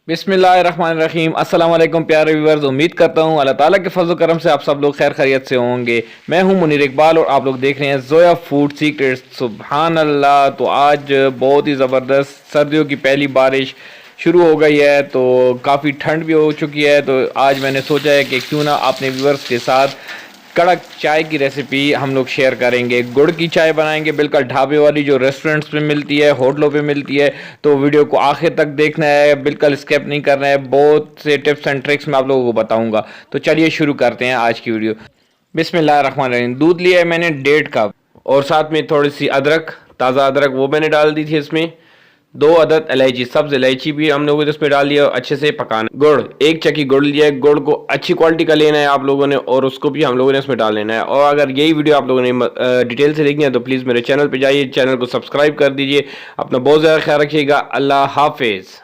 बिस्मिल्लाहिर्रहमानिर्रहीम। अस्सलाम वालेकुम प्यारे व्यूअर्स, उम्मीद करता हूँ अल्लाह ताला के फजल करम से आप सब लोग खैर खैरियत से होंगे। मैं हूँ मुनीर इकबाल और आप लोग देख रहे हैं जोया फूड सीक्रेट्स। सुभान अल्लाह। तो आज बहुत ही ज़बरदस्त सर्दियों की पहली बारिश शुरू हो गई है, तो काफ़ी ठंड भी हो चुकी है। तो आज मैंने सोचा है कि क्यों ना अपने व्यूअर्स के साथ कड़क चाय की रेसिपी हम लोग शेयर करेंगे। गुड़ की चाय बनाएंगे, बिल्कुल ढाबे वाली जो रेस्टोरेंट्स में मिलती है, होटलों पे मिलती है। तो वीडियो को आखिर तक देखना है, बिल्कुल स्किप नहीं करना है। बहुत से टिप्स एंड ट्रिक्स मैं आप लोगों को बताऊंगा। तो चलिए शुरू करते हैं आज की वीडियो। बिस्मिल्लाहिर्रहमानिर्रहीम। दूध लिया है मैंने 1.5 कप, और साथ में थोड़ी सी अदरक, ताज़ा अदरक वो मैंने डाल दी थी इसमें। 2 अदद इलायची, सब्ज इलायची भी हम लोगों ने इसमें डाल दिया और अच्छे से पकाना। गुड़, 1 चक्की गुड़ लिया है। गुड़ को अच्छी क्वालिटी का लेना है आप लोगों ने, और उसको भी हम लोगों ने इसमें डाल लेना है। और अगर यही वीडियो आप लोगों ने डिटेल से देखनी है तो प्लीज़ मेरे चैनल पे जाइए, चैनल को सब्सक्राइब कर दीजिए। अपना बहुत ज़्यादा ख्याल रखिएगा। अल्लाह हाफिज़।